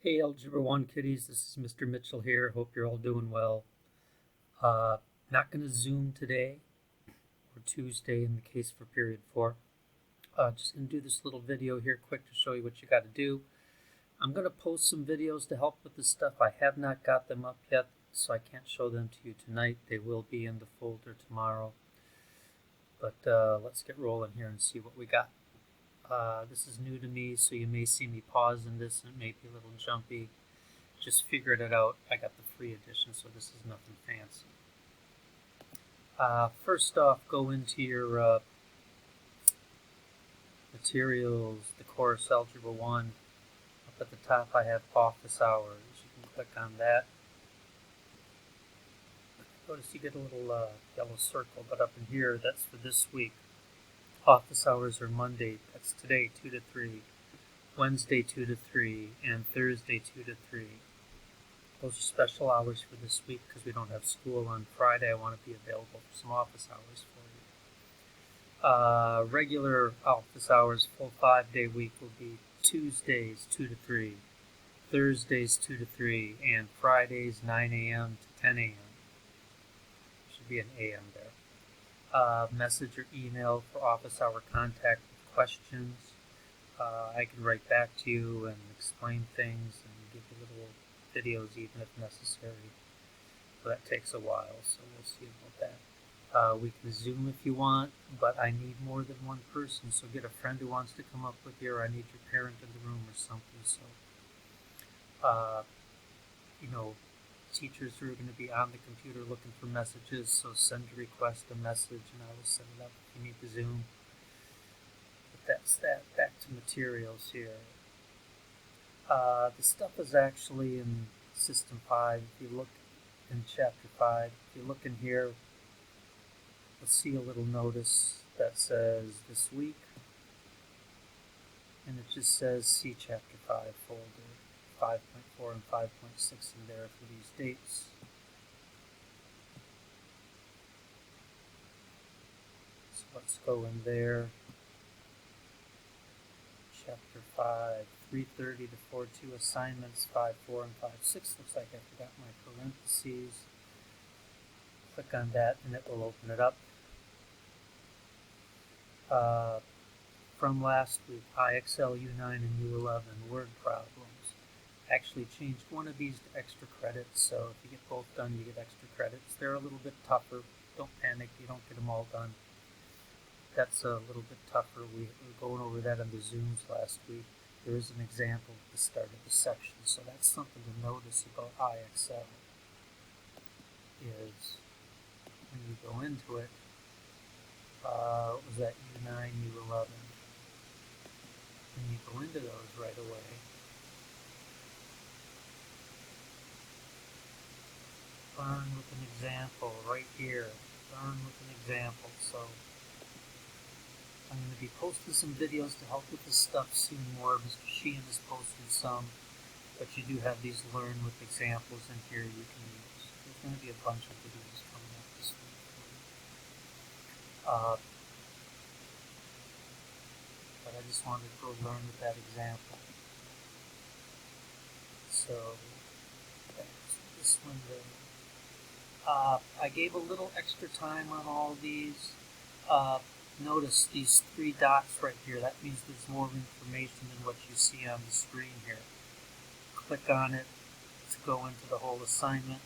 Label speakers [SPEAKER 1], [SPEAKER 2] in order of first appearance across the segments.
[SPEAKER 1] Hey, Algebra 1 kiddies, this is Mr. Mitchell here. Hope you're all doing well. Not going to Zoom today, or Tuesday in the case for period 4. Just going to do this little video here quick to show you what you got to do. I'm going to post some videos to help with this stuff. I have not got them up yet, so I can't show them to you tonight. They will be in the folder tomorrow. But let's get rolling here and see what we got. This is new to me, so you may see me pausing this and it may be a little jumpy. Just figured it out. I got the free edition, so this is nothing fancy. First off, go into your materials, the course Algebra 1. Up at the top I have office hours. You can click on that. Notice you get a little yellow circle, but up in here, that's for this week. Office hours are Monday, that's today, 2 to 3. Wednesday, 2 to 3, and Thursday, 2 to 3. Those are special hours for this week because we don't have school on Friday. I want to be available for some office hours for you. Regular office hours, full 5-day week will be Tuesdays 2 to 3, Thursdays 2 to 3, and Fridays 9 a.m. to 10 a.m. Should be an a.m. there. Message or email for office hour contact with questions. I can write back to you and explain things and give you little videos even if necessary. So that takes a while, so we'll see about that. We can Zoom if you want, but I need more than one person, so get a friend who wants to come up with you, or I need your parent in the room or something. So, teachers are going to be on the computer looking for messages, so send a request, a message, and I will set it up if you need to Zoom. But that's that. Back to materials here. The stuff is actually in System 5. If you look in Chapter 5, if you look in here, you'll see a little notice that says this week, and it just says see Chapter 5 folder, 5.4 and 5.6 in there for these dates. So let's go in there. Chapter 5, 3:30 to 4:2 assignments, 5.4 and 5.6. Looks like I forgot my parentheses. Click on that and it will open it up. From last week, IXL, U9, and U11 word problems. Actually changed one of these to extra credits, so if you get both done, you get extra credits. They're a little bit tougher. Don't panic, you don't get them all done. That's a little bit tougher. We were going over that on the Zooms last week. There is an example at the start of the section, so that's something to notice about IXL, is when you go into it, what was that, U9, U11? When you go into those right away, learn with an example right here. Learn with an example. So I'm going to be posting some videos to help with this stuff soon more. Mr. Sheehan has posted some, but you do have these learn with examples in here you can use. There's going to be a bunch of videos coming up this week for you. But I just wanted to go learn with that example. So that's this window. I gave a little extra time on all of these. Notice these 3 dots right here. That means there's more information than what you see on the screen here. Click on it to go into the whole assignment.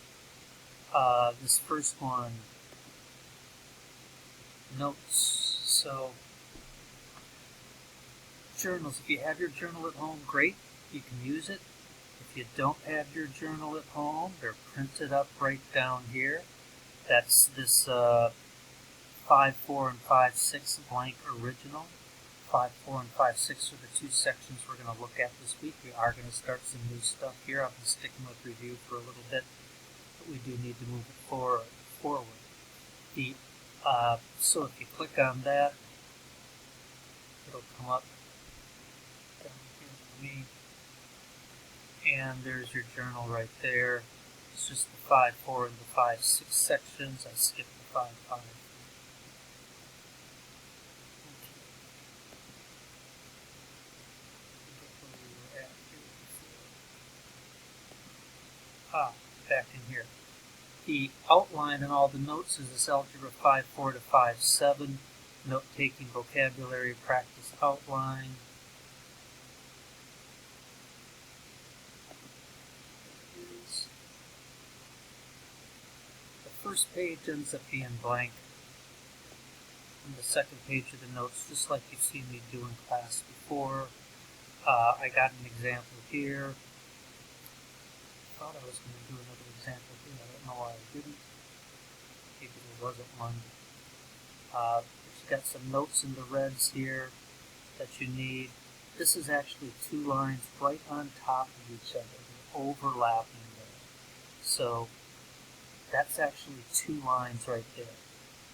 [SPEAKER 1] This first one, notes. So, journals. If you have your journal at home, great. You can use it. If you don't have your journal at home, they're printed up right down here. That's this 5.4 and 5.6 blank original. 5.4 and 5.6 are the 2 sections we're going to look at this week. We are going to start some new stuff here. I'll be sticking with review for a little bit, but we do need to move it forward. So if you click on that, it'll come up down here for me. And there's your journal right there. It's just the 5.4 and the 5.6 sections. I skipped the 5.5. Back in here. The outline and all the notes is this Algebra 5.4 to 5.7, note-taking vocabulary practice outline. The first page ends up being blank. And the second page of the notes, just like you've seen me do in class before. I got an example here. I thought I was going to do another example here. I don't know why I didn't. Maybe there wasn't one. You've got some notes in the reds here that you need. This is actually two lines right on top of each other. They're overlapping there. So that's actually two lines right there.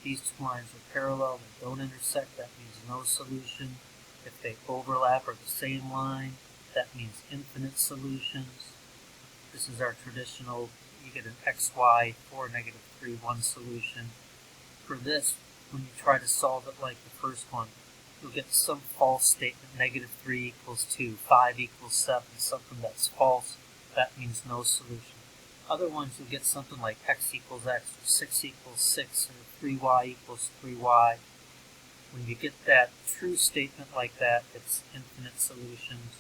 [SPEAKER 1] These two lines are parallel, they don't intersect, that means no solution. If they overlap or the same line, that means infinite solutions. This is our traditional, you get an xy 4, negative 3, 1 solution. For this, when you try to solve it like the first one, you'll get some false statement, negative 3 equals 2, 5 equals 7, something that's false, that means no solution. Other ones you'll get something like x equals x, or 6 equals 6, or 3y equals 3y. When you get that true statement like that, it's infinite solutions.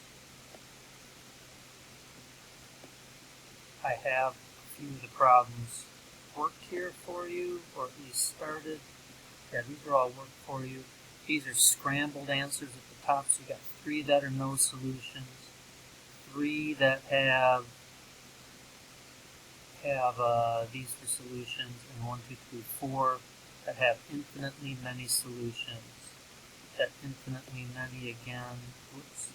[SPEAKER 1] I have a few of the problems worked here for you, or at least started. Yeah, these are all worked for you. These are scrambled answers at the top, so you got 3 that are no solutions, 3 that have these for solutions, and 1, 2, 3, 4 that have infinitely many solutions. That infinitely many again. Whoops.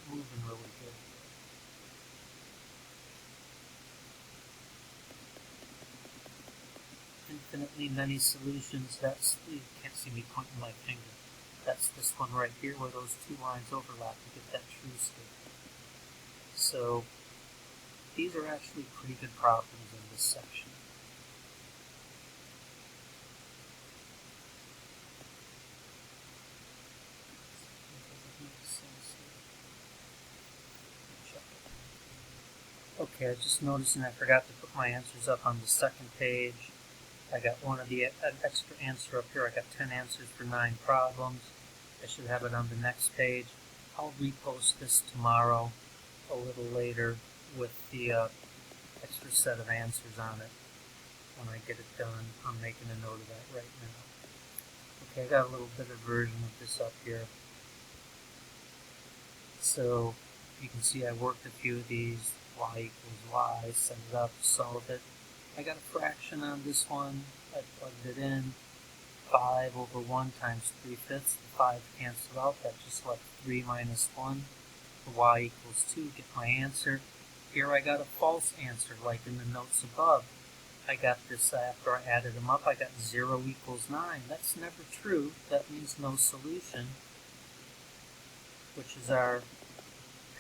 [SPEAKER 1] Moving really good. Infinitely many solutions. That's, you can't see me pointing my finger. That's this one right here where those two lines overlap to get that true statement. So these are actually pretty good problems in this section. Okay, I just noticed and I forgot to put my answers up on the second page. I got an extra answer up here. I got 10 answers for 9 problems. I should have it on the next page. I'll repost this tomorrow a little later with the extra set of answers on it when I get it done. I'm making a note of that right now. Okay, I got a little bit of version of this up here. So you can see I worked a few of these. Y equals y, set it up, solve it. I got a fraction on this one. I plugged it in. 5 over 1 times 3/5. The 5 canceled out. That just left 3 minus 1. Y equals 2. Get my answer. Here I got a false answer, like in the notes above. I got this after I added them up. I got 0 equals 9. That's never true. That means no solution, which is our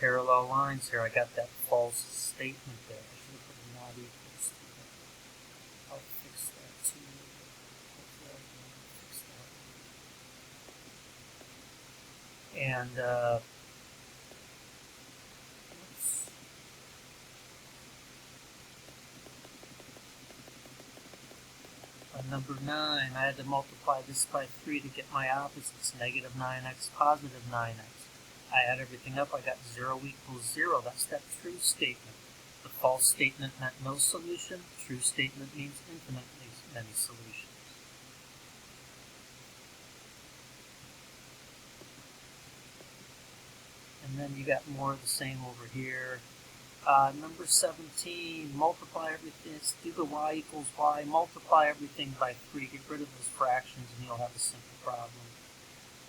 [SPEAKER 1] parallel lines here. I got that false statement there. I should have put a not equals to that. I'll fix that too. Hopefully I can fix that. And on number 9, I had to multiply this by 3 to get my opposites, negative 9x, positive 9x. I add everything up, I got 0 equals 0. That's that true statement. The false statement meant no solution. True statement means infinitely many solutions. And then you got more of the same over here. Number 17, multiply everything. Let's do the y equals y. Multiply everything by 3. Get rid of those fractions and you'll have a simple problem.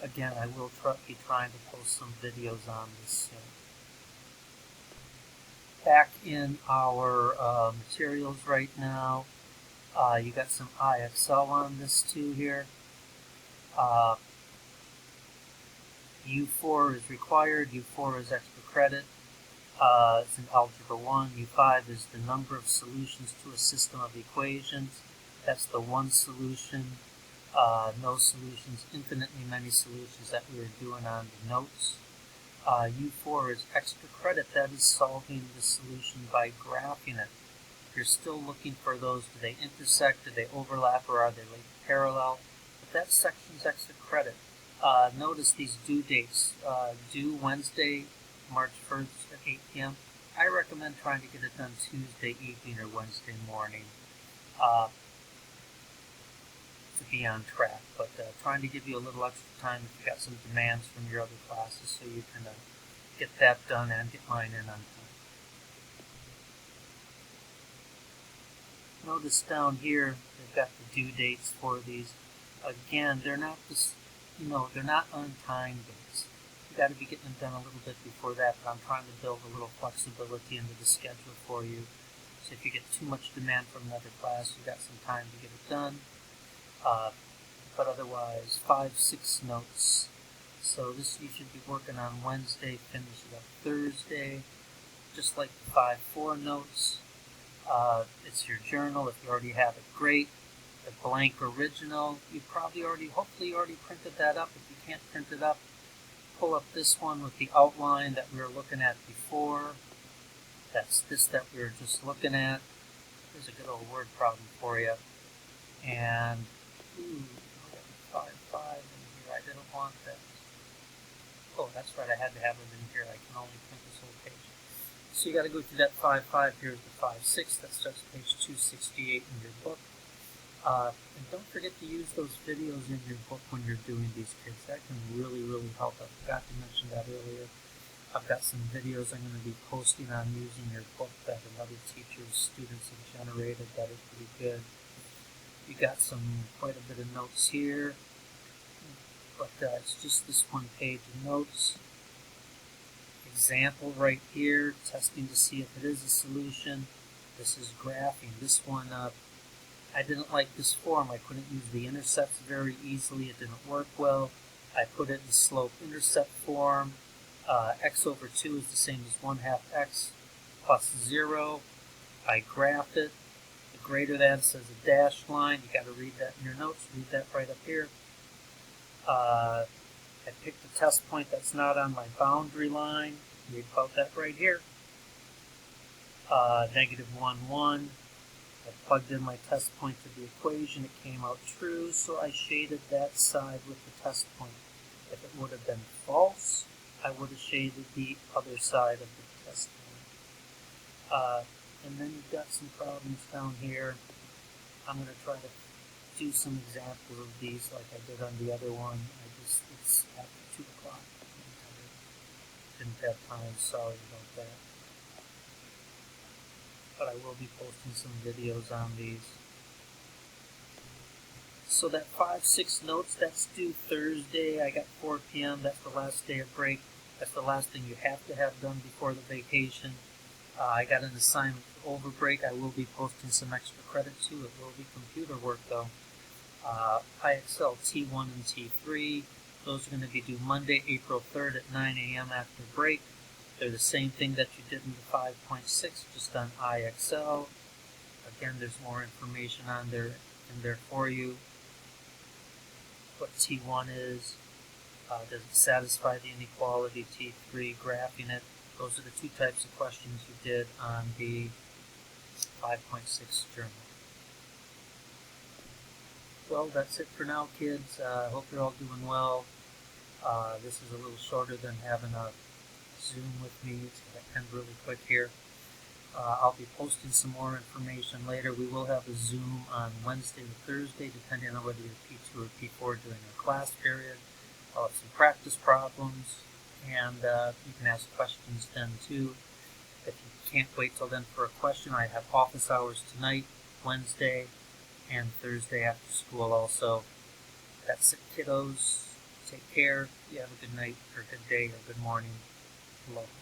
[SPEAKER 1] Again, I will be trying to post some videos on this soon. Back in our materials right now, you got some IXL on this too here. U4 is required, U4 is extra credit. It's in Algebra 1. U5 is the number of solutions to a system of equations. That's the one solution. no solutions, infinitely many solutions that we were doing on the notes. U4 is extra credit. That is solving the solution by graphing it. If you're still looking for those, do they intersect, do they overlap, or are they like parallel? But that section's extra credit. Notice these due dates. Due Wednesday, March 1st at 8 p.m. I recommend trying to get it done Tuesday evening or Wednesday morning to be on track. But trying to give you a little extra time if you got some demands from your other classes so you can get that done and get mine in on time. Notice down here they've got the due dates for these. Again, they're not they're not on time dates. You got to be getting them done a little bit before that, but I'm trying to build a little flexibility into the schedule for you. So if you get too much demand from another class, you got some time to get it done. But otherwise, 5-6 notes. So this you should be working on Wednesday, finish it up Thursday. Just like the 5-4 notes. It's your journal. If you already have it, great. The blank original, you probably hopefully you already printed that up. If you can't print it up, pull up this one with the outline that we were looking at before. That's this that we were just looking at. There's a good old word problem for you. And, I got 5 in here. I didn't want that. Oh, that's right. I had to have it in here. I can only print this whole page. So you got to go through that 5-5. Here's the 5-6. That starts page 268 in your book. And don't forget to use those videos in your book when you're doing these kids. That can really, really help. I forgot to mention that earlier. I've got some videos I'm going to be posting on using your book that another teacher's students have generated that are pretty good. You got quite a bit of notes here, but it's just this one page of notes. Example right here, testing to see if it is a solution. This is graphing. This one, I didn't like this form. I couldn't use the intercepts very easily. It didn't work well. I put it in slope-intercept form. X over 2 is the same as 1/2 x plus 0. I graphed it. The greater than says a dashed line. You got to read that in your notes. Read that right up here. I picked a test point that's not on my boundary line. Read about that right here. -1, 1. I plugged in my test point to the equation. It came out true, so I shaded that side with the test point. If it would have been false, I would have shaded the other side of the test point. And then you've got some problems down here. I'm going to try to do some examples of these like I did on the other one. It's after 2 o'clock. Didn't have time, sorry about that. But I will be posting some videos on these. So that 5-6 notes, that's due Thursday. I got 4 p.m. That's the last day of break. That's the last thing you have to have done before the vacation. I got an assignment for over break. I will be posting some extra credit too. It will be computer work though. IXL T1 and T3. Those are going to be due Monday, April 3rd at 9 a.m. after break. They're the same thing that you did in the 5.6, just on IXL. Again, there's more information on there in there for you. What T1 is, does it satisfy the inequality? T3, graphing it. Those are the 2 types of questions you did on the 5.6 journal. Well, that's it for now, kids. I hope you're all doing well. This is a little shorter than having a Zoom with me. It's going to end really quick here. I'll be posting some more information later. We will have a Zoom on Wednesday or Thursday, depending on whether you're P2 or P4 during our class period. I'll have some practice problems, and you can ask questions then too. If you can't wait till then for a question, I have office hours tonight, Wednesday, and Thursday after school also. That's it, kiddos. Take care. You have a good night, or good day, or good morning. Aloha.